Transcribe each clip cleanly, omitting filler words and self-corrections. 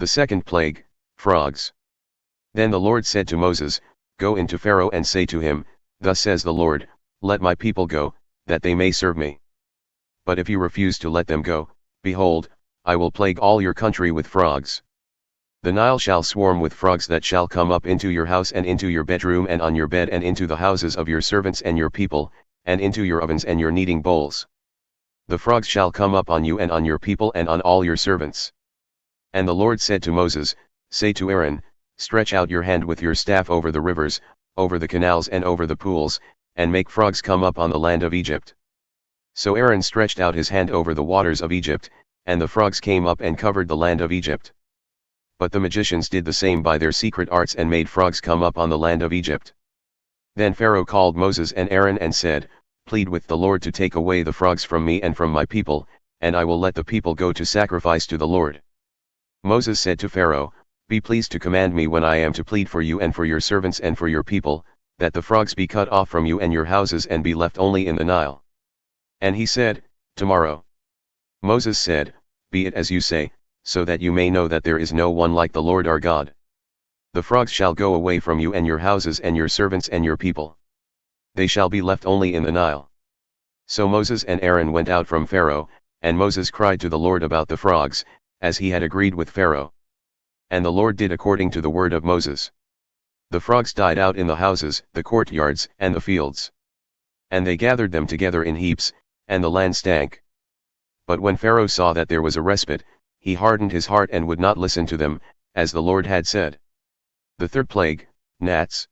The second plague, frogs. Then the Lord said to Moses, Go into Pharaoh and say to him, Thus says the Lord, Let my people go, that they may serve me. But if you refuse to let them go, behold, I will plague all your country with frogs. The Nile shall swarm with frogs that shall come up into your house and into your bedroom and on your bed and into the houses of your servants and your people, and into your ovens and your kneading bowls. The frogs shall come up on you and on your people and on all your servants. And the Lord said to Moses, Say to Aaron, Stretch out your hand with your staff over the rivers, over the canals and over the pools, and make frogs come up on the land of Egypt. So Aaron stretched out his hand over the waters of Egypt, and the frogs came up and covered the land of Egypt. But the magicians did the same by their secret arts and made frogs come up on the land of Egypt. Then Pharaoh called Moses and Aaron and said, Plead with the Lord to take away the frogs from me and from my people, and I will let the people go to sacrifice to the Lord. Moses said to Pharaoh, Be pleased to command me when I am to plead for you and for your servants and for your people, that the frogs be cut off from you and your houses and be left only in the Nile. And he said, Tomorrow. Moses said, Be it as you say, so that you may know that there is no one like the Lord our God. The frogs shall go away from you and your houses and your servants and your people. They shall be left only in the Nile. So Moses and Aaron went out from Pharaoh, and Moses cried to the Lord about the frogs, as he had agreed with Pharaoh. And the Lord did according to the word of Moses. The frogs died out in the houses, the courtyards, and the fields. And they gathered them together in heaps, and the land stank. But when Pharaoh saw that there was a respite, he hardened his heart and would not listen to them, as the Lord had said. The third plague, gnats.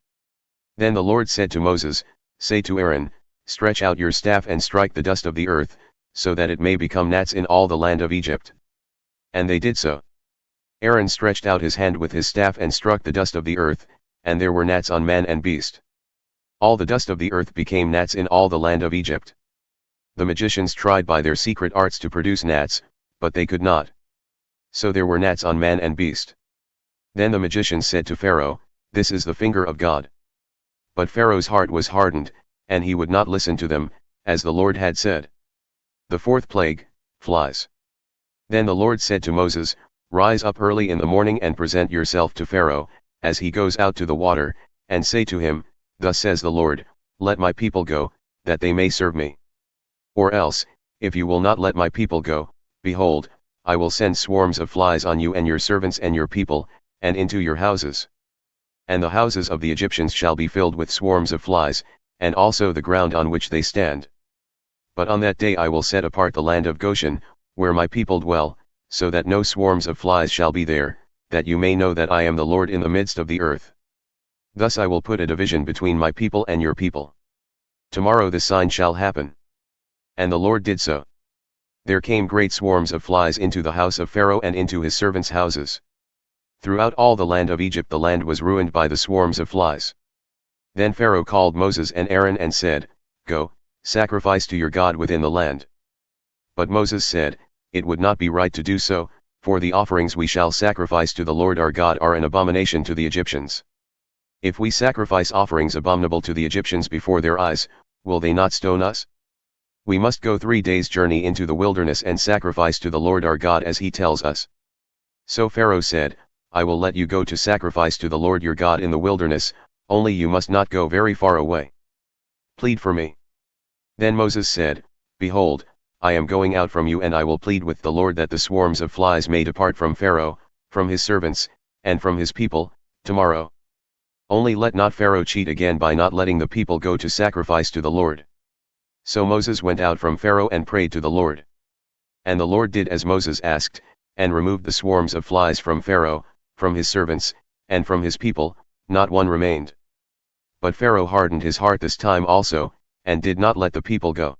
Then the Lord said to Moses, Say to Aaron, Stretch out your staff and strike the dust of the earth, so that it may become gnats in all the land of Egypt. And they did so. Aaron stretched out his hand with his staff and struck the dust of the earth, and there were gnats on man and beast. All the dust of the earth became gnats in all the land of Egypt. The magicians tried by their secret arts to produce gnats, but they could not. So there were gnats on man and beast. Then the magicians said to Pharaoh, This is the finger of God. But Pharaoh's heart was hardened, and he would not listen to them, as the Lord had said. The fourth plague, flies. Then the Lord said to Moses, Rise up early in the morning and present yourself to Pharaoh, as he goes out to the water, and say to him, Thus says the Lord, Let my people go, that they may serve me. Or else, if you will not let my people go, behold, I will send swarms of flies on you and your servants and your people, and into your houses. And the houses of the Egyptians shall be filled with swarms of flies, and also the ground on which they stand. But on that day I will set apart the land of Goshen, where my people dwell, so that no swarms of flies shall be there, that you may know that I am the Lord in the midst of the earth. Thus I will put a division between my people and your people. Tomorrow this sign shall happen. And the Lord did so. There came great swarms of flies into the house of Pharaoh and into his servants' houses. Throughout all the land of Egypt the land was ruined by the swarms of flies. Then Pharaoh called Moses and Aaron and said, Go, sacrifice to your God within the land. But Moses said, It would not be right to do so, for the offerings we shall sacrifice to the Lord our God are an abomination to the Egyptians. If we sacrifice offerings abominable to the Egyptians before their eyes, will they not stone us? We must go 3 days' journey into the wilderness and sacrifice to the Lord our God as he tells us. So Pharaoh said, I will let you go to sacrifice to the Lord your God in the wilderness, only you must not go very far away. Plead for me. Then Moses said, Behold, I am going out from you and I will plead with the Lord that the swarms of flies may depart from Pharaoh, from his servants, and from his people, tomorrow. Only let not Pharaoh cheat again by not letting the people go to sacrifice to the Lord. So Moses went out from Pharaoh and prayed to the Lord. And the Lord did as Moses asked, and removed the swarms of flies from Pharaoh, from his servants, and from his people, not one remained. But Pharaoh hardened his heart this time also, and did not let the people go.